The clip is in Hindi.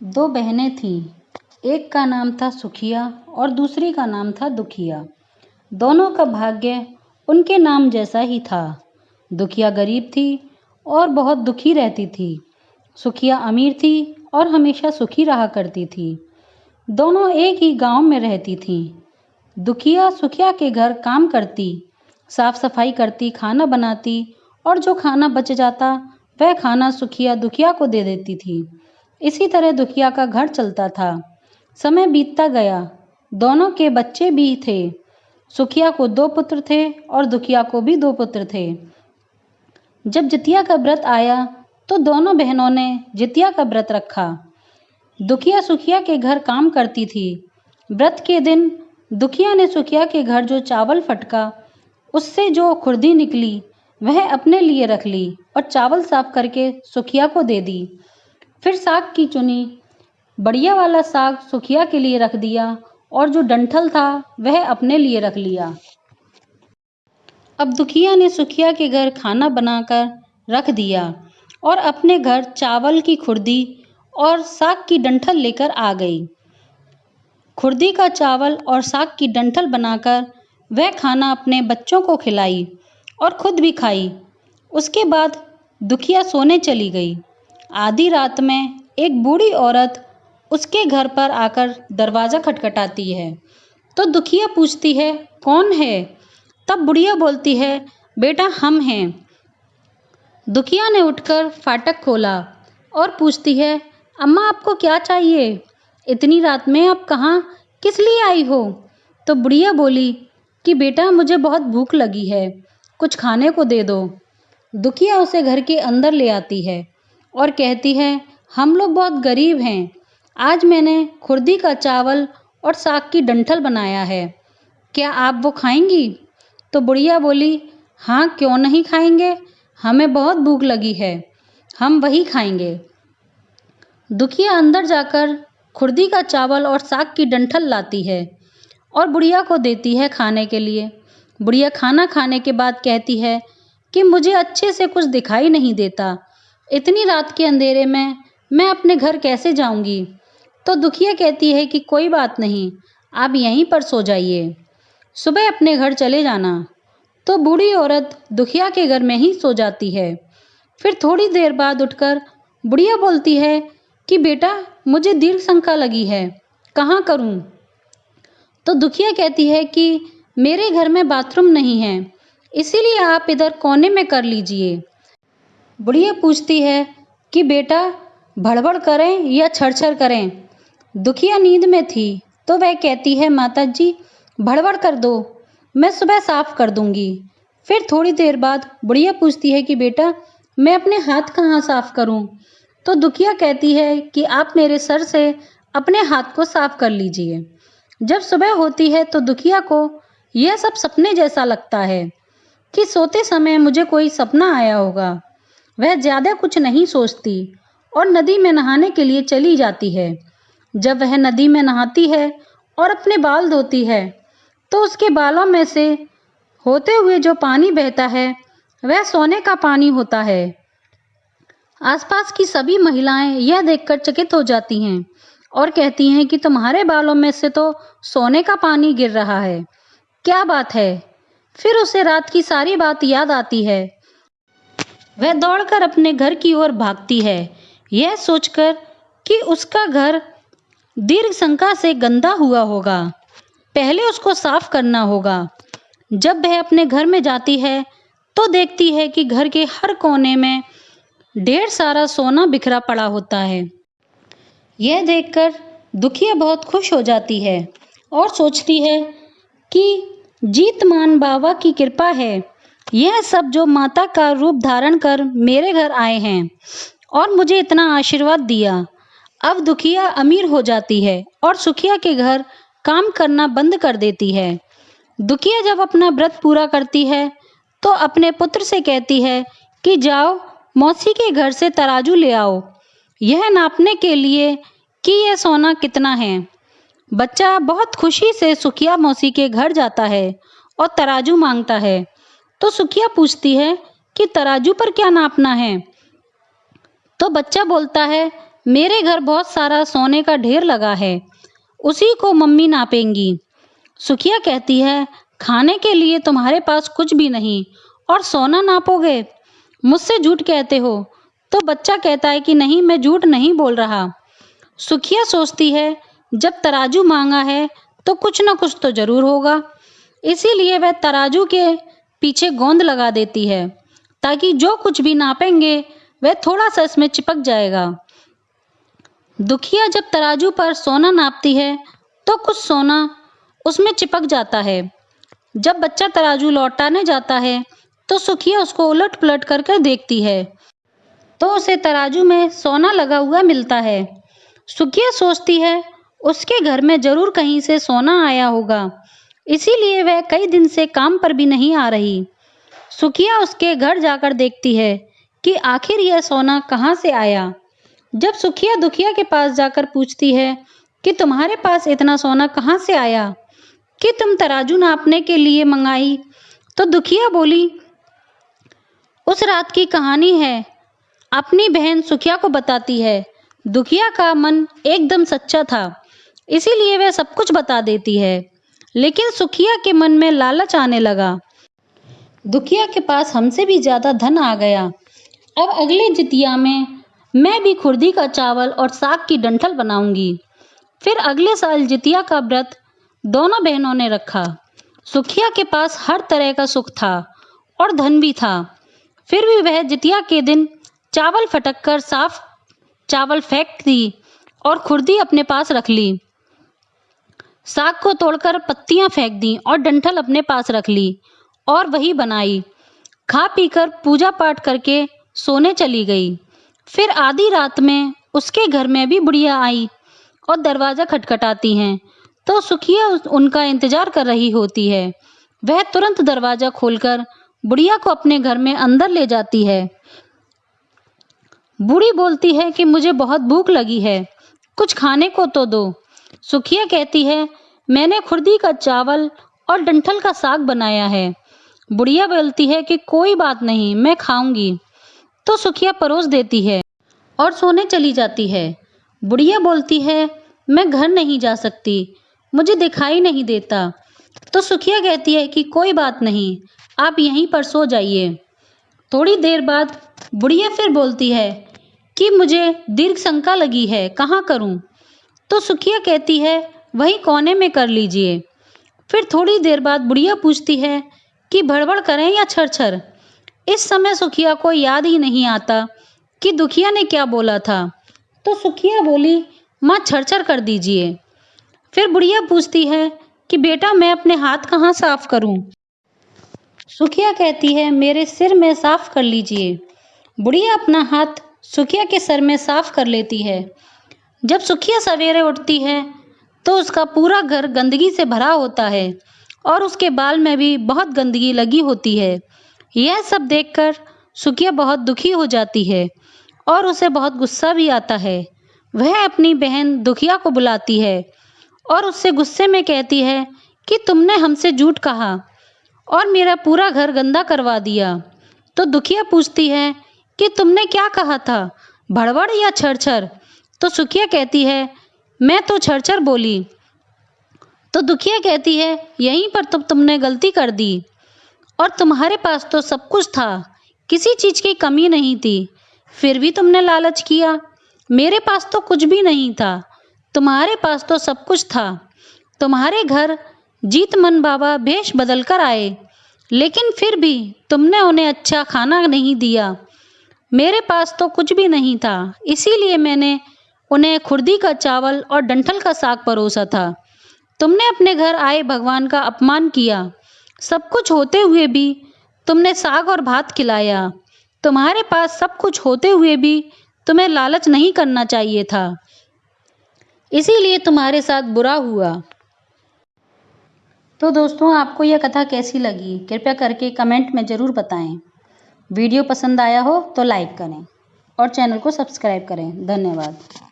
दो बहनें थीं। एक का नाम था सुखिया और दूसरी का नाम था दुखिया। दोनों का भाग्य उनके नाम जैसा ही था। दुखिया गरीब थी और बहुत दुखी रहती थी। सुखिया अमीर थी और हमेशा सुखी रहा करती थी। दोनों एक ही गांव में रहती थीं। दुखिया सुखिया के घर काम करती, साफ सफाई करती, खाना बनाती और जो खाना बच जाता वह खाना सुखिया दुखिया को दे देती थी। इसी तरह दुखिया का घर चलता था। समय बीतता गया। दोनों के बच्चे भी थे। सुखिया को 2 पुत्र थे और दुखिया को भी 2 पुत्र थे। जब जितिया का व्रत आया तो दोनों बहनों ने जितिया का व्रत रखा। दुखिया सुखिया के घर काम करती थी। व्रत के दिन दुखिया ने सुखिया के घर जो चावल फटका, उससे जो खुर्दी निकली वह अपने लिए रख ली और चावल साफ करके सुखिया को दे दी। फिर साग की चुनी बढ़िया वाला साग सुखिया के लिए रख दिया और जो डंठल था वह अपने लिए रख लिया। अब दुखिया ने सुखिया के घर खाना बनाकर रख दिया और अपने घर चावल की खुर्दी और साग की डंठल लेकर आ गई। खुर्दी का चावल और साग की डंठल बनाकर वह खाना अपने बच्चों को खिलाई और खुद भी खाई। उसके बाद दुखिया सोने चली गई। आधी रात में एक बूढ़ी औरत उसके घर पर आकर दरवाज़ा खटखटाती है। तो दुखिया पूछती है, कौन है? तब बुढ़िया बोलती है, बेटा हम हैं। दुखिया ने उठकर फाटक खोला और पूछती है, अम्मा आपको क्या चाहिए? इतनी रात में आप कहाँ किस लिए आई हो? तो बुढ़िया बोली कि बेटा मुझे बहुत भूख लगी है, कुछ खाने को दे दो। दुखिया उसे घर के अंदर ले आती है और कहती है, हम लोग बहुत गरीब हैं। आज मैंने खुर्दी का चावल और साग की डंठल बनाया है, क्या आप वो खाएंगी? तो बुढ़िया बोली, हाँ क्यों नहीं खाएंगे, हमें बहुत भूख लगी है, हम वही खाएंगे। दुखिया अंदर जाकर खुर्दी का चावल और साग की डंठल लाती है और बुढ़िया को देती है खाने के लिए। बुढ़िया खाना खाने के बाद कहती है कि मुझे अच्छे से कुछ दिखाई नहीं देता, इतनी रात के अंधेरे में मैं अपने घर कैसे जाऊंगी? तो दुखिया कहती है कि कोई बात नहीं, आप यहीं पर सो जाइए, सुबह अपने घर चले जाना। तो बूढ़ी औरत दुखिया के घर में ही सो जाती है। फिर थोड़ी देर बाद उठकर बुढ़िया बोलती है कि बेटा मुझे दीर्घ शंका लगी है, कहाँ करूं? तो दुखिया कहती है कि मेरे घर में बाथरूम नहीं है, इसीलिए आप इधर कोने में कर लीजिए। बुढ़िया पूछती है कि बेटा भड़बड़ करें या छड़छड़ करें? दुखिया नींद में थी तो वह कहती है, माता जी भड़बड़ कर दो, मैं सुबह साफ कर दूंगी। फिर थोड़ी देर बाद बुढ़िया पूछती है कि बेटा मैं अपने हाथ कहाँ साफ करूं? तो दुखिया कहती है कि आप मेरे सर से अपने हाथ को साफ कर लीजिए। जब सुबह होती है तो दुखिया को यह सब सपने जैसा लगता है कि सोते समय मुझे कोई सपना आया होगा। वह ज़्यादा कुछ नहीं सोचती और नदी में नहाने के लिए चली जाती है। जब वह नदी में नहाती है और अपने बाल धोती है तो उसके बालों में से होते हुए जो पानी बहता है वह सोने का पानी होता है। आसपास की सभी महिलाएं यह देखकर चकित हो जाती हैं और कहती हैं कि तुम्हारे बालों में से तो सोने का पानी गिर रहा है, क्या बात है? फिर उसे रात की सारी बात याद आती है। वह दौड़कर अपने घर की ओर भागती है, यह सोचकर कि उसका घर दीर्घ शंका से गंदा हुआ होगा, पहले उसको साफ करना होगा। जब वह अपने घर में जाती है तो देखती है कि घर के हर कोने में ढेर सारा सोना बिखरा पड़ा होता है। यह देखकर दुखिया बहुत खुश हो जाती है और सोचती है कि जीतमान बाबा की कृपा है, यह सब जो माता का रूप धारण कर मेरे घर आए हैं और मुझे इतना आशीर्वाद दिया। अब दुखिया अमीर हो जाती है और सुखिया के घर काम करना बंद कर देती है। दुखिया जब अपना व्रत पूरा करती है तो अपने पुत्र से कहती है कि जाओ मौसी के घर से तराजू ले आओ, यह नापने के लिए कि यह सोना कितना है। बच्चा बहुत खुशी से सुखिया मौसी के घर जाता है और तराजू मांगता है। तो सुखिया पूछती है कि तराजू पर क्या नापना है? तो बच्चा बोलता है मेरे घर बहुत सारा सोने का ढेर लगा है, उसी को मम्मी नापेंगी। सुखिया कहती है, खाने के लिए तुम्हारे पास कुछ भी नहीं और सोना नापोगे? मुझसे झूठ कहते हो। तो बच्चा कहता है कि नहीं, मैं झूठ नहीं बोल रहा। सुखिया सोचती है, जब तराजू मांगा है तो कुछ न कुछ तो जरूर होगा, इसीलिए वह तराजू के पीछे गोंद लगा देती है ताकि जो कुछ भी नापेंगे वह थोड़ा सा इसमें चिपक जाएगा। दुखिया जब तराजू पर सोना नापती है तो कुछ सोना उसमें चिपक जाता है। जब बच्चा तराजू लौटाने जाता है तो सुखिया उसको उलट पुलट करके देखती है तो उसे तराजू में सोना लगा हुआ मिलता है। सुखिया सोचती है उसके घर में जरूर कहीं से सोना आया होगा, इसीलिए वह कई दिन से काम पर भी नहीं आ रही। सुखिया उसके घर जाकर देखती है कि आखिर यह सोना कहाँ से आया। जब सुखिया दुखिया के पास जाकर पूछती है कि तुम्हारे पास इतना सोना कहाँ से आया कि तुम तराजू नापने के लिए मंगाई, तो दुखिया बोली, उस रात की कहानी है। अपनी बहन सुखिया को बताती है। दुखिया का मन एकदम सच्चा था, इसीलिए वह सब कुछ बता देती है। लेकिन सुखिया के मन में लालच आने लगा। दुखिया के पास हमसे भी ज्यादा धन आ गया। अब अगले जितिया में मैं भी खुर्दी का चावल और साग की डंठल बनाऊंगी। फिर अगले साल जितिया का व्रत दोनों बहनों ने रखा। सुखिया के पास हर तरह का सुख था और धन भी था, फिर भी वह जितिया के दिन चावल फटक कर साफ चावल फेंक दी और खुर्दी अपने पास रख ली। साग को तोड़कर पत्तियां फेंक दी और डंठल अपने पास रख ली और वही बनाई। खा पीकर पूजा पाठ करके सोने चली गई। फिर आधी रात में उसके घर में भी बुढ़िया आई और दरवाजा खटखटाती हैं तो सुखिया उनका इंतजार कर रही होती है। वह तुरंत दरवाजा खोलकर बुढ़िया को अपने घर में अंदर ले जाती है। बूढ़ी बोलती है कि मुझे बहुत भूख लगी है, कुछ खाने को तो दो। सुखिया कहती है, मैंने खुर्दी का चावल और डंठल का साग बनाया है। बुढ़िया बोलती है कि कोई बात नहीं, मैं खाऊंगी। तो सुखिया परोस देती है और सोने चली जाती है। बुढ़िया बोलती है, मैं घर नहीं जा सकती, मुझे दिखाई नहीं देता। तो सुखिया कहती है कि कोई बात नहीं, आप यहीं पर सो जाइए। थोड़ी देर बाद बुढ़िया फिर बोलती है कि मुझे दीर्घ शंका लगी है, कहाँ करूं? तो सुखिया कहती है, वहीं कोने में कर लीजिए। फिर थोड़ी देर बाद बुढ़िया पूछती है कि भड़बड़ करें या छरछर? इस समय सुखिया को याद ही नहीं आता कि दुखिया ने क्या बोला था। तो सुखिया बोली, माँ छरछर कर दीजिए। फिर बुढ़िया पूछती है कि बेटा मैं अपने हाथ कहाँ साफ करूं? सुखिया कहती है, मेरे सिर में साफ कर लीजिए। बुढ़िया अपना हाथ सुखिया के सर में साफ कर लेती है। जब सुखिया सवेरे उठती है तो उसका पूरा घर गंदगी से भरा होता है और उसके बाल में भी बहुत गंदगी लगी होती है। यह सब देखकर सुखिया बहुत दुखी हो जाती है और उसे बहुत गुस्सा भी आता है। वह अपनी बहन दुखिया को बुलाती है और उससे गुस्से में कहती है कि तुमने हमसे झूठ कहा और मेरा पूरा घर गंदा करवा दिया। तो दुखिया पूछती है कि तुमने क्या कहा था, भड़बड़ या छरछर? तो सुखिया कहती है, मैं तो छरछर बोली। तो दुखिया कहती है, यहीं पर तो तुमने गलती कर दी, और तुम्हारे पास तो सब कुछ था, किसी चीज की कमी नहीं थी, फिर भी तुमने लालच किया। मेरे पास तो कुछ भी नहीं था, तुम्हारे पास तो सब कुछ था। तुम्हारे घर जीतमन बाबा भेष बदल कर आए, लेकिन फिर भी तुमने उन्हें अच्छा खाना नहीं दिया। मेरे पास तो कुछ भी नहीं था, इसीलिए मैंने उन्हें खुर्दी का चावल और डंठल का साग परोसा था। तुमने अपने घर आए भगवान का अपमान किया। सब कुछ होते हुए भी तुमने साग और भात खिलाया। तुम्हारे पास सब कुछ होते हुए भी तुम्हें लालच नहीं करना चाहिए था, इसीलिए तुम्हारे साथ बुरा हुआ। तो दोस्तों, आपको यह कथा कैसी लगी कृपया करके कमेंट में ज़रूर बताएं। वीडियो पसंद आया हो तो लाइक करें और चैनल को सब्सक्राइब करें। धन्यवाद।